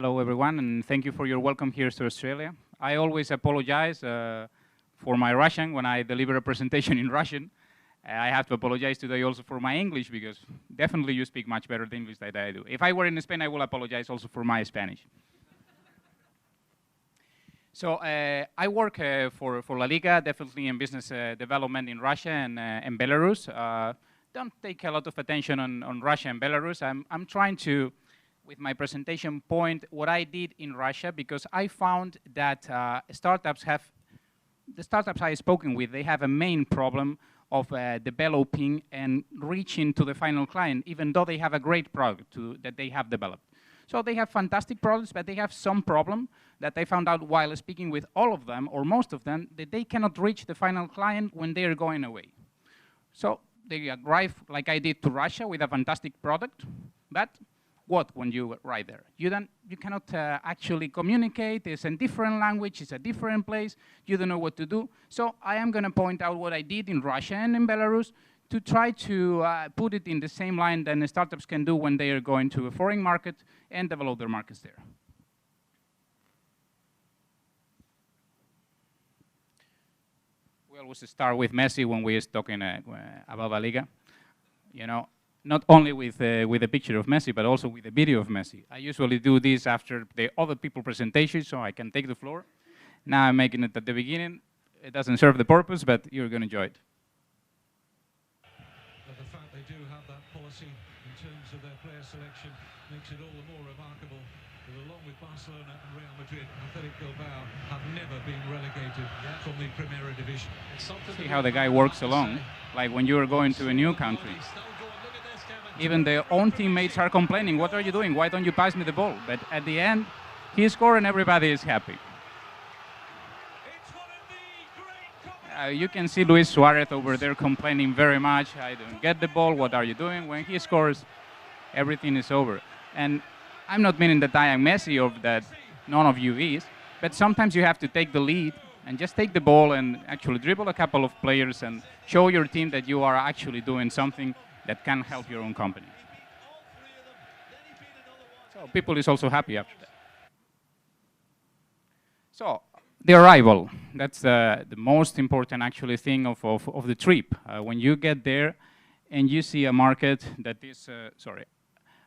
Hello, everyone, and thank you for your welcome here to Australia. I always apologize for my Russian when I deliver a presentation in Russian. I have to apologize today also for my English because definitely you speak much better English than I do. If I were in Spain, I will apologize also for my Spanish. So I work for La Liga, definitely in business development in Russia and Belarus. Don't take a lot of attention on Russia and Belarus. I'm trying to, with my presentation, point what I did in Russia, because I found that the startups I've spoken with, they have a main problem of developing and reaching to the final client, even though they have a great product that they have developed. So they have fantastic products, but they have some problem that I found out while speaking with all of them, or most of them, that they cannot reach the final client when they are going away. So they arrive, like I did, to Russia with a fantastic product, but what when you arrive there? You cannot actually communicate. It's a different language. It's a different place. You don't know what to do. So I am going to point out what I did in Russia and in Belarus to try to put it in the same line that the startups can do when they are going to a foreign market and develop their markets there. We always start with Messi when we're talking about La Liga. You know, not only with a picture of Messi, but also with a video of Messi. I usually do this after the other people presentation, so I can take the floor. Now I'm making it at the beginning. It doesn't serve the purpose, but you're going to enjoy it. But the fact they do have that policy in terms of their player selection makes it all the more remarkable that along with Barcelona and Real Madrid, Athletic Bilbao have never been relegated from the Primera Division. See how the guy works along, like when you're going to a new country. Even their own teammates are complaining, what are you doing? Why don't you pass me the ball? But at the end, he scored and everybody is happy. You can see Luis Suarez over there complaining very much. I don't get the ball. What are you doing? When he scores, everything is over. And I'm not meaning that I am Messi or that none of you is, but sometimes you have to take the lead and just take the ball and actually dribble a couple of players and show your team that you are actually doing something that can help your own company. So people is also happy after that. So the arrival, that's the most important actually thing of the trip. When you get there and you see a market that is,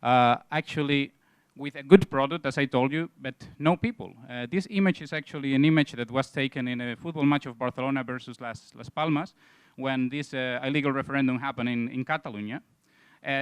actually with a good product, as I told you, but no people. This image is actually an image that was taken in a football match of Barcelona versus Las Palmas, when this illegal referendum happened in Catalonia.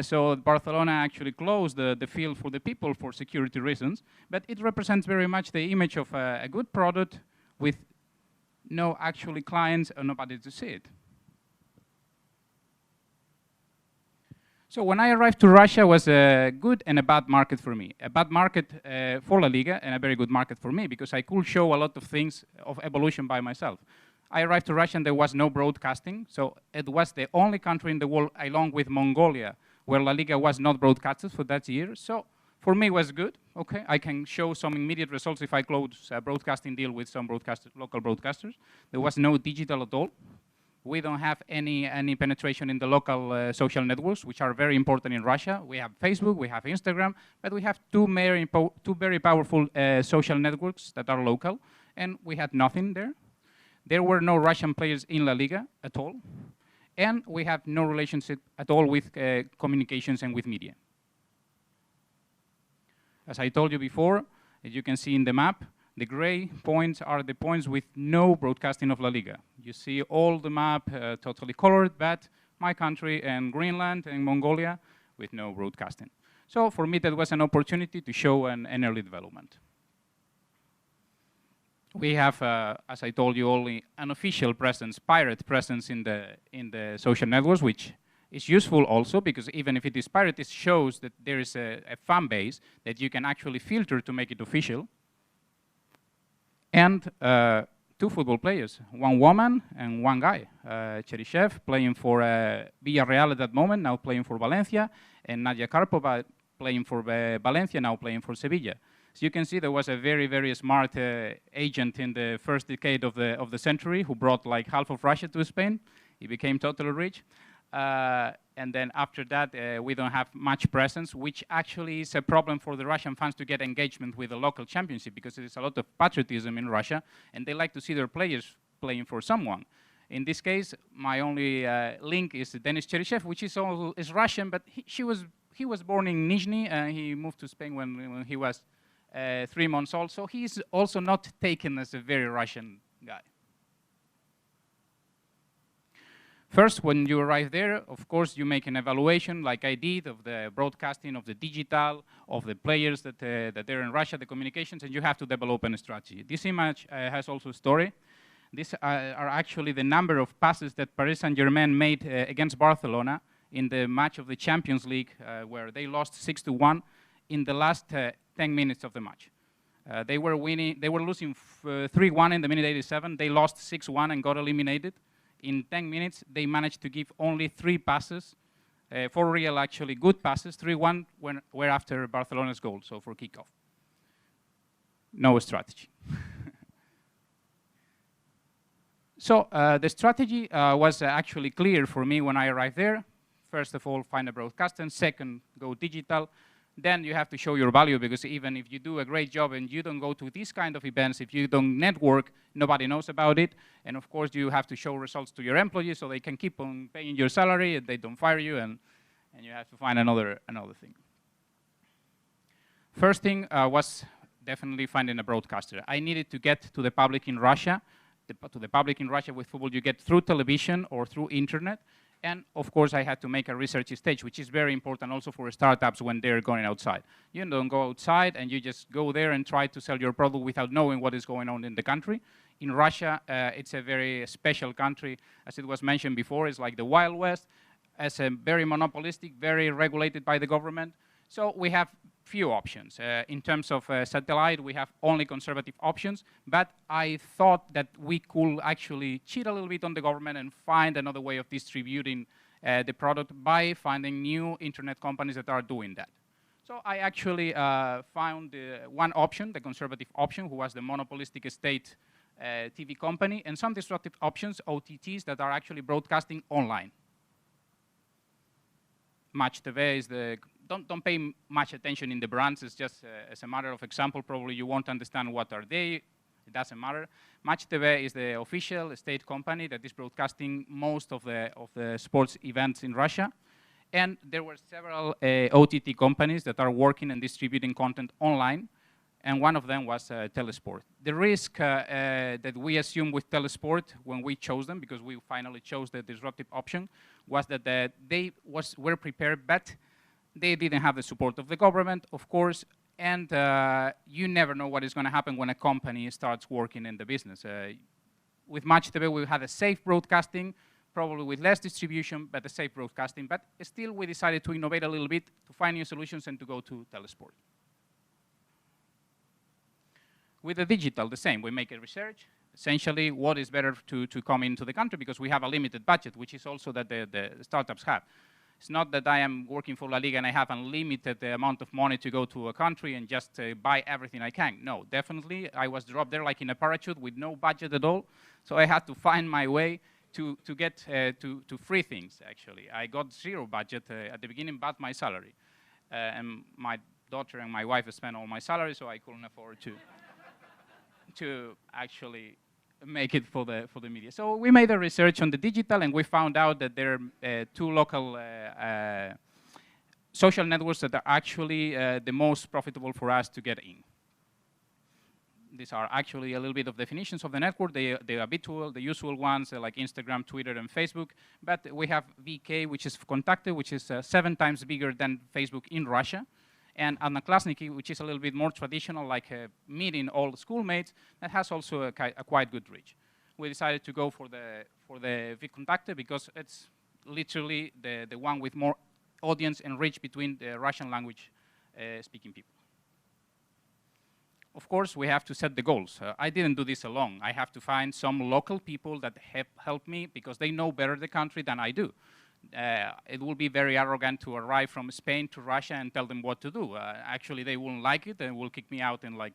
So Barcelona actually closed the field for the people for security reasons, but it represents very much the image of a good product with no actually clients or nobody to see it. So when I arrived to Russia, it was a good and a bad market for me. A bad market for La Liga and a very good market for me, because I could show a lot of things of evolution by myself. I arrived to Russia and there was no broadcasting, so it was the only country in the world, along with Mongolia, where La Liga was not broadcasted for that year. So for me it was good. Okay, I can show some immediate results if I close a broadcasting deal with some local broadcasters. There was no digital at all. We don't have any penetration in the local social networks, which are very important in Russia. We have Facebook, we have Instagram, but we have two very powerful social networks that are local, and we had nothing there. There were no Russian players in La Liga at all, and we have no relationship at all with communications and with media. As I told you before, as you can see in the map, the gray points are the points with no broadcasting of La Liga. You see all the map totally colored, but my country and Greenland and Mongolia with no broadcasting. So for me, that was an opportunity to show an early development. We have, as I told you, only an official presence, pirate presence in the social networks, which is useful also, because even if it is pirate, it shows that there is a fan base that you can actually filter to make it official. And two football players, one woman and one guy. Cheryshev playing for Villarreal at that moment, now playing for Valencia, and Nadia Karpova playing for Valencia, now playing for Sevilla. So you can see there was a very, very smart agent in the first decade of the century who brought like half of Russia to Spain. He became totally rich. And then after that, we don't have much presence, which actually is a problem for the Russian fans to get engagement with the local championship, because there is a lot of patriotism in Russia, and they like to see their players playing for someone. In this case, my only link is Denis Cheryshev, which is Russian, but he was born in Nizhny, and he moved to Spain when he was 3 months old, so he's also not taken as a very Russian guy. First, when you arrive there, of course, you make an evaluation, like I did, of the broadcasting, of the digital, of the players that they're in Russia, the communications, and you have to develop a strategy. This image has also a story. These are actually the number of passes that Paris Saint-Germain made against Barcelona in the match of the Champions League, where they lost 6-1 in the last 10 minutes of the match. They were losing 3-1 in the minute 87. They lost 6-1 and got eliminated. In 10 minutes, they managed to give only 3 passes, 4 real, actually, good passes. 3-1 were after Barcelona's goal, so for kickoff. No strategy. So the strategy was actually clear for me when I arrived there. First of all, find a broadcaster. Second, go digital. Then you have to show your value, because even if you do a great job and you don't go to these kind of events, if you don't network, nobody knows about it. And of course, you have to show results to your employees so they can keep on paying your salary and they don't fire you, and you have to find another thing. First thing was definitely finding a broadcaster. I needed to get to the public in Russia. To the public in Russia with football, you get through television or through internet. And of course, I had to make a research stage, which is very important also for startups when they're going outside. You don't go outside and you just go there and try to sell your product without knowing what is going on in the country. In Russia, it's a very special country. As it was mentioned before, it's like the Wild West. It's a very monopolistic, very regulated by the government. So we have few options. In terms of satellite, we have only conservative options, but I thought that we could actually cheat a little bit on the government and find another way of distributing the product by finding new internet companies that are doing that. So I actually found one option, the conservative option, who was the monopolistic state TV company, and some disruptive options, OTTs, that are actually broadcasting online. Match TV is the... Don't pay much attention in the brands. It's just as a matter of example. Probably you won't understand what are they. It doesn't matter. Match TV is the official state company that is broadcasting most of the sports events in Russia. And there were several OTT companies that are working and distributing content online. And one of them was Telesport. The risk that we assumed with Telesport when we chose them, because we finally chose the disruptive option, was that they were prepared, but they didn't have the support of the government, of course, and you never know what is going to happen when a company starts working in the business. With Match TV, we had a safe broadcasting, probably with less distribution, but a safe broadcasting. But still, we decided to innovate a little bit, to find new solutions, and to go to Telesport. With the digital, the same. We make a research. Essentially, what is better to come into the country, because we have a limited budget, which is also that the startups have. It's not that I am working for La Liga and I have unlimited amount of money to go to a country and just buy everything I can. No, definitely, I was dropped there like in a parachute with no budget at all. So I had to find my way to get to free things, actually. I got 0 budget at the beginning, but my salary. And my daughter and my wife spent all my salary, so I couldn't afford to actually make it for the media. So we made a research on the digital, and we found out that there are 2 local social networks that are actually the most profitable for us to get in. These are actually a little bit of definitions of the network. They are habitual, the usual ones like Instagram, Twitter, and Facebook. But we have VK, which is Kontakty, which is 7 times bigger than Facebook in Russia. And Odnoklassniki, which is a little bit more traditional, like meeting all schoolmates, that has also a quite good reach. We decided to go for the Kontakty because it's literally the one with more audience and reach between the Russian language speaking people. Of course, we have to set the goals. I didn't do this alone. I have to find some local people that help me because they know better the country than I do. It will be very arrogant to arrive from Spain to Russia and tell them what to do. Actually, they won't like it and will kick me out in like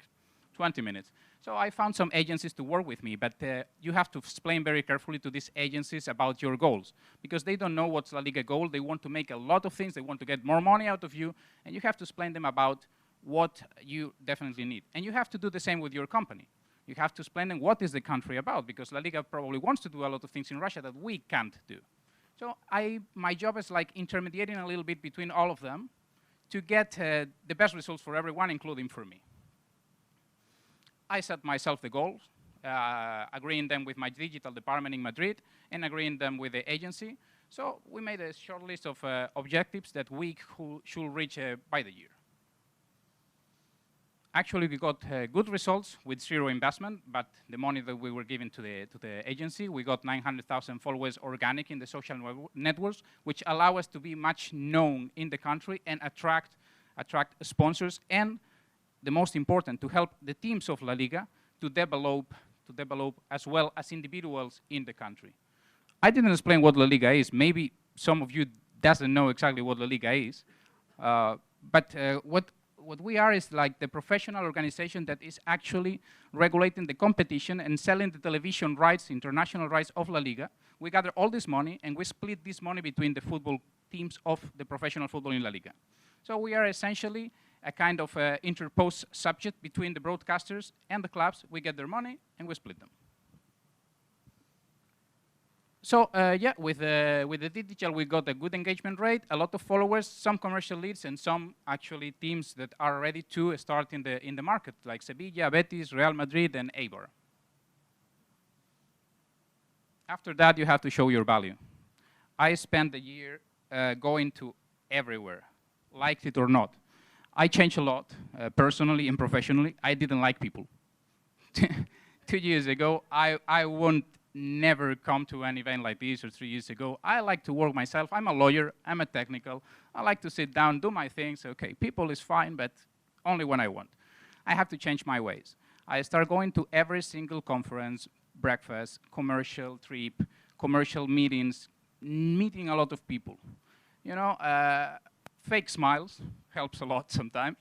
20 minutes. So I found some agencies to work with me, but you have to explain very carefully to these agencies about your goals, because they don't know what's La Liga goal. They want to make a lot of things. They want to get more money out of you, and you have to explain them about what you definitely need. And you have to do the same with your company. You have to explain them what is the country about, because La Liga probably wants to do a lot of things in Russia that we can't do. So my job is like intermediating a little bit between all of them to get the best results for everyone, including for me. I set myself the goals, agreeing them with my digital department in Madrid and agreeing them with the agency. So we made a short list of objectives that we should reach by the year. Actually, we got good results with zero investment, but the money that we were giving to the agency, we got 900,000 followers organic in the social networks, which allow us to be much known in the country and attract sponsors, and the most important, to help the teams of La Liga to develop as well as individuals in the country. I didn't explain what La Liga is. Maybe some of you doesn't know exactly what La Liga is, but what we are is like the professional organization that is actually regulating the competition and selling the television rights, international rights of La Liga. We gather all this money and we split this money between the football teams of the professional football in La Liga. So we are essentially a kind of interposed subject between the broadcasters and the clubs. We get their money and we split them. So yeah, with the digital, we got a good engagement rate, a lot of followers, some commercial leads, and some actually teams that are ready to start in the market, like Sevilla, Betis, Real Madrid, and Eibar. After that, you have to show your value. I spent the year going to everywhere, liked it or not. I changed a lot, personally and professionally. I didn't like people. 2 years ago, I won't never come to an event like this, or 3 years ago. I like to work myself. I'm a lawyer. I'm a technical. I like to sit down, do my things. Okay, people is fine, but only when I want. I have to change my ways. I start going to every single conference, breakfast, commercial trip, commercial meetings, meeting a lot of people. You know, fake smiles helps a lot sometimes.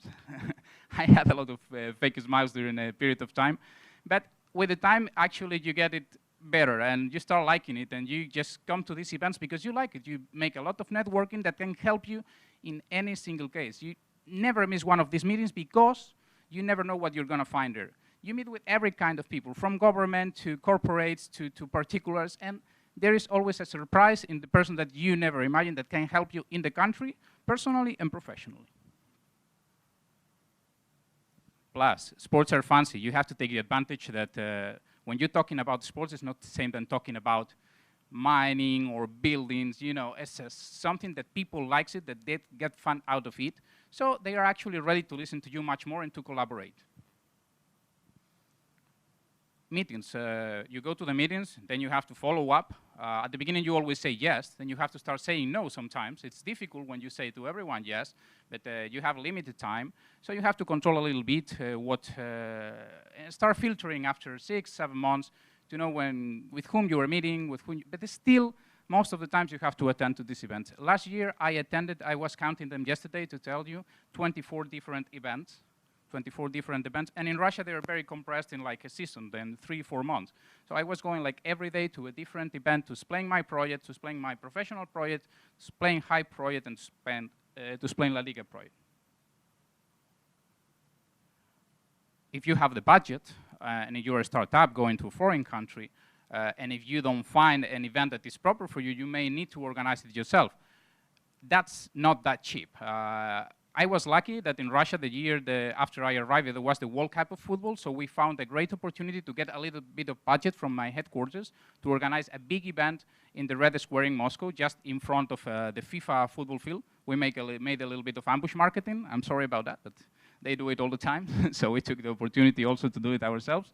I had a lot of fake smiles during a period of time. But with the time, actually, you get it better and you start liking it, and you just come to these events because you like it. You make a lot of networking that can help you in any single case. You never miss one of these meetings because you never know what you're going to find there. You meet with every kind of people, from government to corporates to particulars, and there is always a surprise in the person that you never imagined that can help you in the country, personally and professionally. Plus, sports are fancy. You have to take the advantage that when you're talking about sports, it's not the same than talking about mining or buildings. You know, it's something that people likes it, that they get fun out of it. So they are actually ready to listen to you much more and to collaborate. Meetings. You go to the meetings, then you have to follow up. At the beginning, you always say yes, then you have to start saying no sometimes. It's difficult when you say to everyone yes, but you have limited time. So you have to control a little bit and start filtering after 6, 7 months to know with whom you are meeting, but it's still, most of the times you have to attend to these events. Last year, I was counting them yesterday to tell you, 24 different events. 24 different events, and in Russia they are very compressed in like a season, then 3-4 months. So I was going like every day to a different event to explain my project, to explain my professional project, to explain high project, and to explain La Liga project. If you have the budget, and if you're a startup going to a foreign country, and if you don't find an event that is proper for you, you may need to organize it yourself. That's not that cheap. I was lucky that in Russia, the year after I arrived, there was the World Cup of football, so we found a great opportunity to get a little bit of budget from my headquarters to organize a big event in the Red Square in Moscow, just in front of the FIFA football field. We made a little bit of ambush marketing. I'm sorry about that, but they do it all the time, so we took the opportunity also to do it ourselves.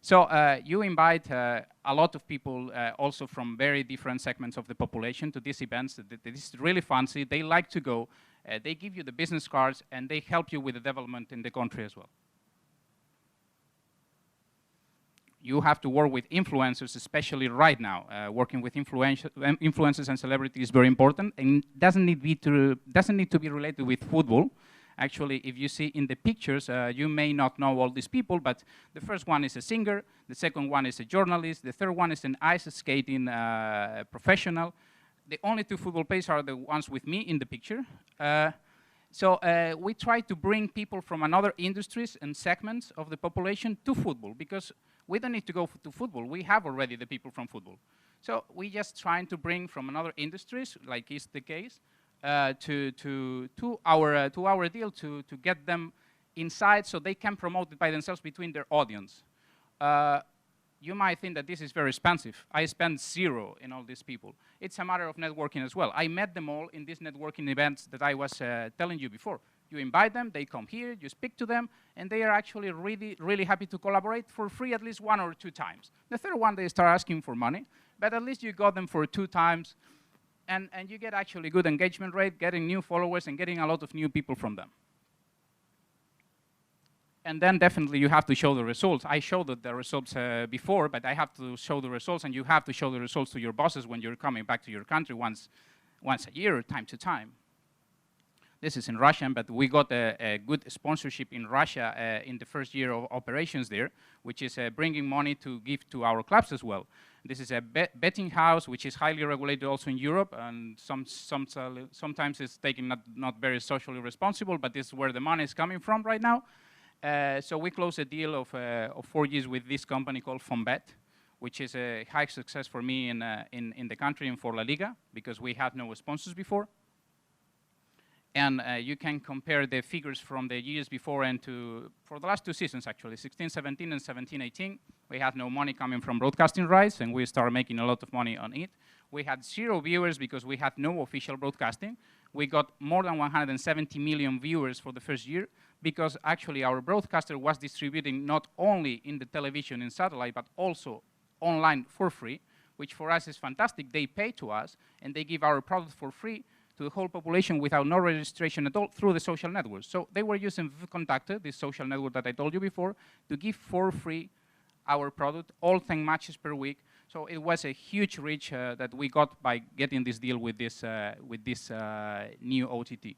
So you invite a lot of people also from very different segments of the population to these events. This is really fancy. They like to go. They give you the business cards, and they help you with the development in the country as well. You have to work with influencers, especially right now. Working with influencers and celebrities is very important, and doesn't need to be related with football. Actually, if you see in the pictures, you may not know all these people, but the first one is a singer, the second one is a journalist, the third one is an ice skating professional. The only two football players are the ones with me in the picture. So we try to bring people from another industries and segments of the population to football, because we don't need to go to football. We have already the people from football. So we just trying to bring from another industries, like is the case, to our deal to get them inside so they can promote it by themselves between their audience. You might think that this is very expensive. I spend zero in all these people. It's a matter of networking as well. I met them all in these networking events that I was telling you before. You invite them, they come here, you speak to them, and they are actually really, really happy to collaborate for free at least 1 or 2 times. The third one, they start asking for money, but at least you got them for 2 times, and you get actually good engagement rate, getting new followers, and getting a lot of new people from them. And then definitely you have to show the results. I showed the results before, but I have to show the results, and you have to show the results to your bosses when you're coming back to your country once a year, time to time. This is in Russian, but we got a good sponsorship in Russia in the first year of operations there, which is bringing money to give to our clubs as well. This is a betting house, which is highly regulated also in Europe, and sometimes it's taken not very socially responsible, but this is where the money is coming from right now. So we closed a deal of 4 years with this company called Fonbet, which is a high success for me in the country and for La Liga, because we had no sponsors before. And you can compare the figures from the years before and for the last 2 seasons, actually, 16-17 and 17-18. We had no money coming from broadcasting rights, and we started making a lot of money on it. We had 0 viewers because we had no official broadcasting. We got more than 170 million viewers for the first year, because actually our broadcaster was distributing not only in the television and satellite, but also online for free, which for us is fantastic. They pay to us, and they give our product for free to the whole population without no registration at all through the social networks. So they were using VKontakte, this social network that I told you before, to give for free our product, all 10 matches per week. So it was a huge reach that we got by getting this deal with this new OTT,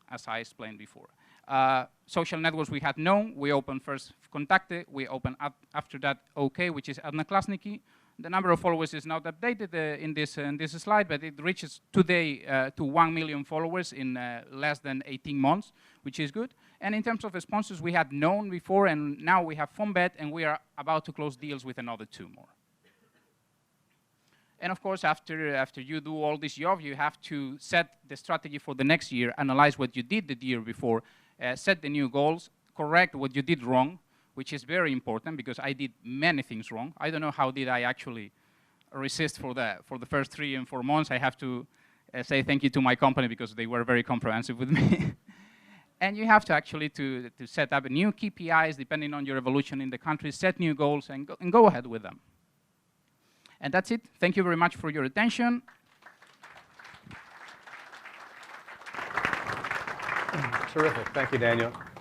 as I explained before. Social networks we had known. We opened first VKontakte. We opened after that OK, which is Odnoklassniki. The number of followers is not updated in this slide, but it reaches today to 1 million followers in less than 18 months, which is good. And in terms of sponsors, we had known before, and now we have Fonbet, and we are about to close deals with another 2 more. And of course, after you do all this job, you have to set the strategy for the next year, analyze what you did the year before, set the new goals, correct what you did wrong, which is very important because I did many things wrong. I don't know how did I actually resist for the first 3 and 4 months. I have to say thank you to my company because they were very comprehensive with me. And you have to actually to set up new KPIs depending on your evolution in the country, set new goals, and go ahead with them. And that's it. Thank you very much for your attention. Terrific. Thank you, Daniel.